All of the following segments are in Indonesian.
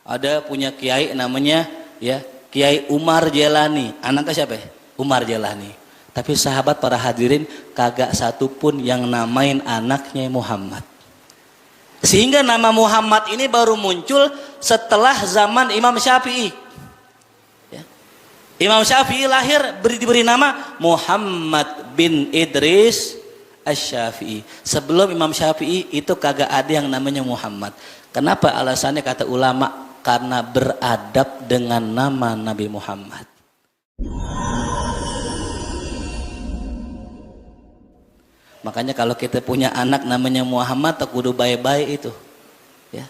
Ada punya kiai namanya ya Kiai Umar Jelani. Anaknya siapa ya? Umar Jelani. Tapi sahabat para hadirin kagak satu pun yang namain anaknya Muhammad. Sehingga nama Muhammad ini baru muncul setelah zaman Imam Syafi'i. Ya. Imam Syafi'i lahir diberi nama Muhammad bin Idris Asy-Syafi'i. Sebelum Imam Syafi'i itu kagak ada yang namanya Muhammad. Kenapa? Alasannya kata ulama, karena beradab dengan nama Nabi Muhammad. Makanya kalau kita punya anak namanya Muhammad, tak kudu baik-baik itu. Ya.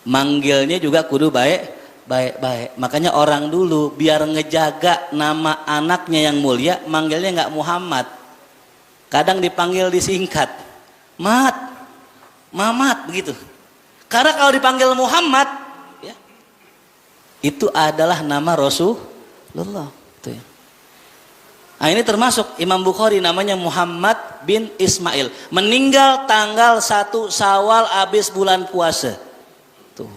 Manggilnya juga kudu baik-baik. Makanya orang dulu biar ngejaga nama anaknya yang mulia, manggilnya nggak Muhammad. Kadang dipanggil disingkat, Mamat begitu. Karena kalau dipanggil Muhammad, ya, itu adalah nama Rasulullah. Itu ya. Nah, ini termasuk Imam Bukhari namanya Muhammad bin Ismail. Meninggal tanggal 1 Syawal habis bulan puasa. Tuh.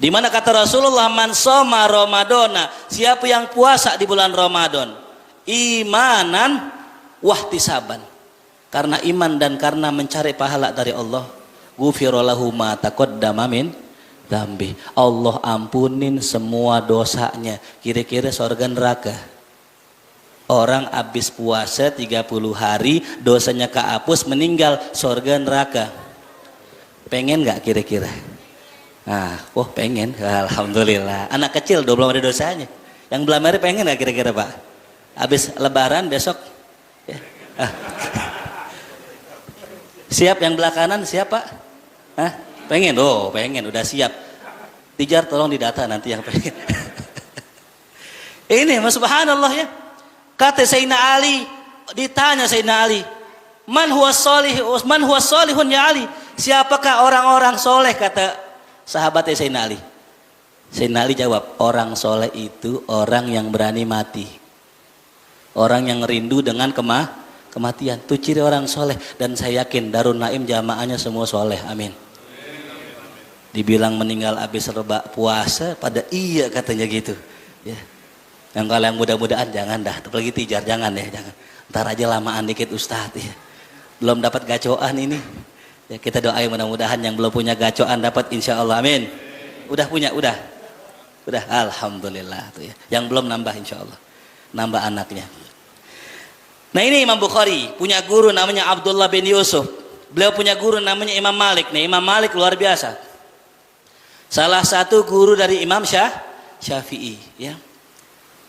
Dimana kata Rasulullah, man soma Ramadana, siapa yang puasa di bulan Ramadan, imanan wahtisaban, karena iman dan karena mencari pahala dari Allah, ghufirallahu ma taqaddama min dzambi, Allah ampunin semua dosanya. Kira-kira surga neraka. Orang habis puasa 30 hari dosanya kehapus, meninggal surga neraka. Pengen nggak kira-kira? Nah, pengen. Alhamdulillah. Anak kecil belum ada dosanya. Yang belum hari pengen nggak kira-kira Pak? Habis lebaran besok ya. Siap yang belakangan siapa? Hah? Pengen? Pengen, udah siap. Tijar tolong didata nanti yang pengen. Ini subhanallah ya. Kata Sayyidina Ali, ditanya Sayyidina Ali, man huwa solihun ya Ali? Siapakah orang-orang soleh? Kata sahabatnya Sayyidina Ali. Sayyidina Ali jawab, orang soleh itu orang yang berani mati. Orang yang rindu dengan kematian, itu ciri orang soleh. Dan saya yakin Darun Naim jamaahnya semua soleh, amin. Dibilang meninggal habis puasa, pada iya katanya gitu. Ya. Yang kalau yang mudah-mudahan jangan dah, apalagi tijar jangan ya, jangan. Ntar aja lamaan dikit Ustadz ya. Belum dapat gacoan ini. Ya, kita doain mudah-mudahan yang belum punya gacoan dapat insya Allah, amin. Udah punya, udah, alhamdulillah tuh ya. Yang belum nambah insya Allah, nambah anaknya. Nah ini Imam Bukhari punya guru namanya Abdullah bin Yusuf. Beliau punya guru namanya Imam Malik. Nih Imam Malik luar biasa. Salah satu guru dari Imam Syafi'i. Ya.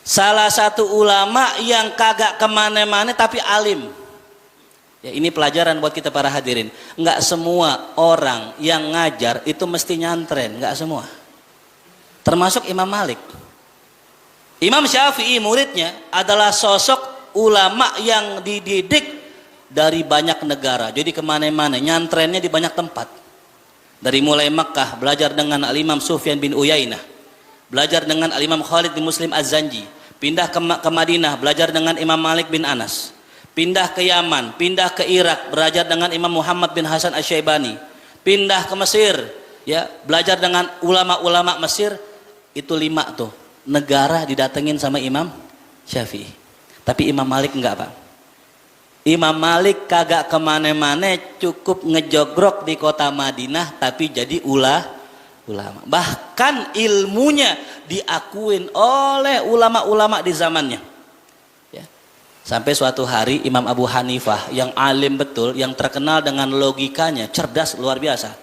Salah satu ulama yang kagak kemana-mana tapi alim. Ya, ini pelajaran buat kita para hadirin. Enggak semua orang yang ngajar itu mesti nyantren. Enggak semua. Termasuk Imam Malik. Imam Syafi'i muridnya adalah sosok ulama yang dididik dari banyak negara, jadi kemana-mana, nyantrennya di banyak tempat. Dari mulai Makkah belajar dengan Al-Imam Sufyan bin Uyainah, belajar dengan Al-Imam Khalid bin Muslim Az-Zanji, pindah ke Madinah belajar dengan Imam Malik bin Anas, pindah ke Yaman, pindah ke Irak belajar dengan Imam Muhammad bin Hasan Asy-Syaibani, pindah ke Mesir ya belajar dengan ulama-ulama Mesir. Itu 5 tuh negara didatengin sama Imam Syafi'i. Tapi Imam Malik enggak Pak. Imam Malik kagak kemana-mana, cukup ngejogrok di kota Madinah tapi jadi ulama. Bahkan ilmunya diakuin oleh ulama-ulama di zamannya. Ya. Sampai suatu hari Imam Abu Hanifah yang alim betul, yang terkenal dengan logikanya, cerdas luar biasa.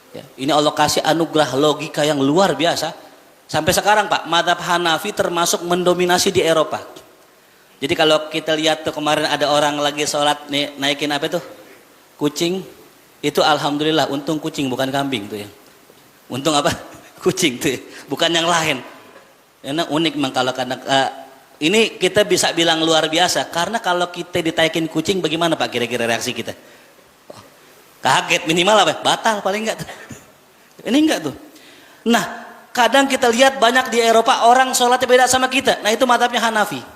Ya. Ini Allah kasih anugerah logika yang luar biasa. Sampai sekarang Pak, mazhab Hanafi termasuk mendominasi di Eropa. Jadi kalau kita lihat tuh kemarin ada orang lagi sholat nih, naikin apa tuh? Kucing. Itu alhamdulillah untung kucing bukan kambing tuh ya. Untung apa? Kucing tuh ya. Bukan yang lain. Karena unik memang kalau kadang ini kita bisa bilang luar biasa karena kalau kita ditaikin kucing bagaimana Pak kira-kira reaksi kita? Oh, kaget minimal apa? Batal paling enggak tuh. Ini enggak tuh. Nah, kadang kita lihat banyak di Eropa orang sholatnya beda sama kita. Nah, itu mazhabnya Hanafi.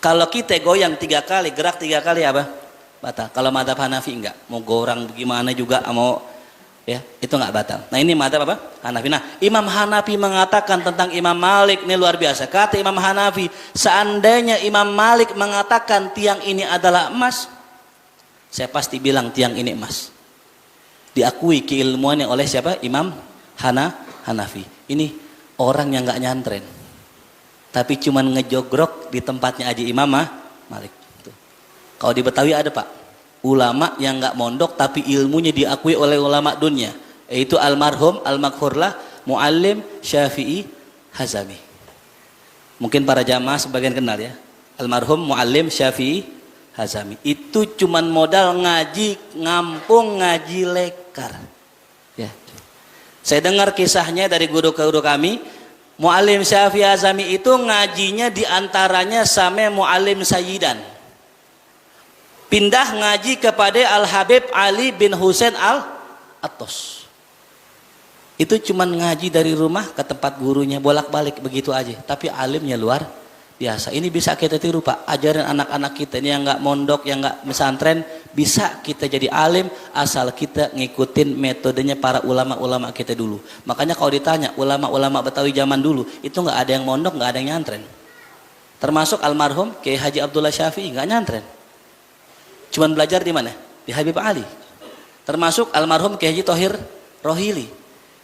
Kalau kita goyang 3 kali, gerak 3 kali apa? Batal. Kalau mazhab Hanafi enggak. Mau gorang gimana juga, mau Ya, itu nggak batal. Nah ini madzhab apa? Hanafi. Nah Imam Hanafi mengatakan tentang Imam Malik ini luar biasa. Kata Imam Hanafi, seandainya Imam Malik mengatakan tiang ini adalah emas, saya pasti bilang tiang ini emas. Diakui keilmuannya oleh siapa? Imam Hanafi. Ini orang yang nggak nyantren, tapi cuman ngejogrok di tempatnya aja Imam Malik. Tuh. Kalau di Betawi ada Pak. Ulama yang nggak mondok tapi ilmunya diakui oleh ulama dunia, yaitu almarhum al-maghfurlah Muallim Syafi'i Hazami. Mungkin para jamaah sebagian kenal ya, almarhum Muallim Syafi'i Hazami. Itu cuman modal ngaji ngampung, ngaji lekar. Ya. Saya dengar kisahnya dari guru-guru kami, Muallim Syafi'i Hazami itu ngajinya diantaranya sama Muallim Sayyidan. Pindah ngaji kepada Al-Habib Ali bin Husain Al-Attos. Itu cuman ngaji dari rumah ke tempat gurunya, bolak-balik begitu aja. Tapi alimnya luar biasa. Ini bisa kita tiru Pak. Ajaran anak-anak kita ini yang nggak mondok, yang nggak pesantren, bisa kita jadi alim asal kita ngikutin metodenya para ulama-ulama kita dulu. Makanya kalau ditanya ulama-ulama Betawi zaman dulu, itu nggak ada yang mondok, nggak ada yang nyantren. Termasuk almarhum Kiai Haji Abdullah Syafi'i nggak nyantren. Cuman belajar di mana? Di Habib Ali. Termasuk almarhum Kiai Haji Thohir Rohili.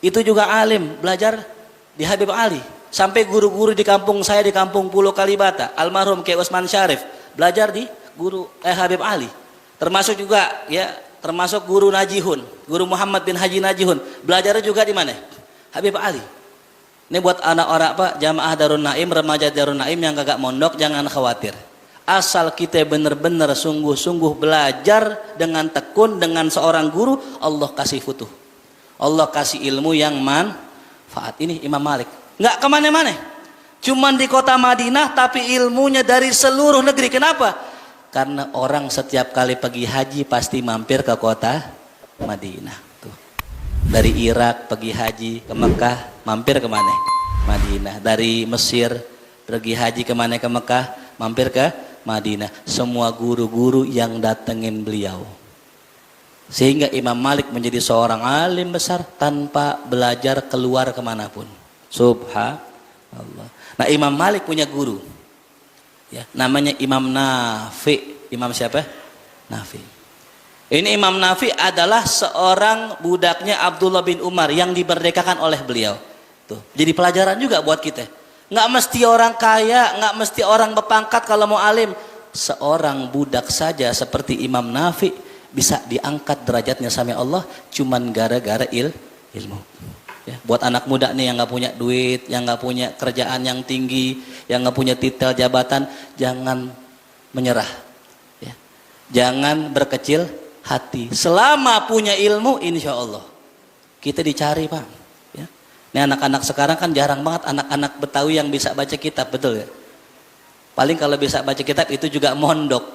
Itu juga alim, belajar di Habib Ali. Sampai guru-guru di kampung saya di kampung Pulau Kalibata, almarhum Kiai Usman Syarif, belajar di Habib Ali. Termasuk juga ya, termasuk guru Najihun, guru Muhammad bin Haji Najihun, belajarnya juga di mana? Habib Ali. Ini buat anak orang Pak, jamaah Darun Naim, remaja Darun Naim yang kagak mondok jangan khawatir. Asal kita benar-benar sungguh-sungguh belajar dengan tekun dengan seorang guru, Allah kasih futuh. Allah kasih ilmu yang manfaat. Ini Imam Malik. Nggak kemana-mana. Cuman di kota Madinah tapi ilmunya dari seluruh negeri. Kenapa? Karena orang setiap kali pergi haji pasti mampir ke kota Madinah. Tuh. Dari Irak pergi haji ke Mekah, mampir kemana? Madinah. Dari Mesir pergi haji kemana? Ke Mekah, mampir ke Madinah. Semua guru-guru yang datengin beliau, sehingga Imam Malik menjadi seorang alim besar tanpa belajar keluar kemanapun. Subhanallah. Nah Imam Malik punya guru ya, namanya Imam Nafi. Imam siapa? Nafi. Ini Imam Nafi adalah seorang budaknya Abdullah bin Umar yang diberdekakan oleh beliau. Tuh, jadi pelajaran juga buat kita. Nggak mesti orang kaya, nggak mesti orang berpangkat kalau mau alim. Seorang budak saja seperti Imam Nafi bisa diangkat derajatnya sama Allah cuman gara-gara ilmu. Ya, buat anak muda nih yang nggak punya duit, yang nggak punya kerjaan yang tinggi, yang nggak punya titel jabatan, jangan menyerah. Ya. Jangan berkecil hati. Selama punya ilmu, insya Allah kita dicari Pak. Ini anak-anak sekarang kan jarang banget anak-anak Betawi yang bisa baca kitab, betul ya? Paling kalau bisa baca kitab itu juga mondok.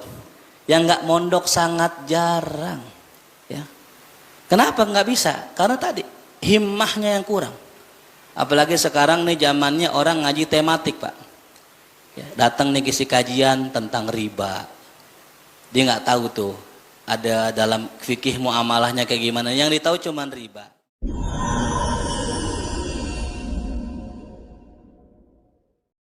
Yang nggak mondok sangat jarang. Ya. Kenapa nggak bisa? Karena tadi himmahnya yang kurang. Apalagi sekarang nih zamannya orang ngaji tematik Pak. Ya, datang nih isi kajian tentang riba. Dia nggak tahu tuh ada dalam fikih muamalahnya kayak gimana. Yang ditahu cuman riba.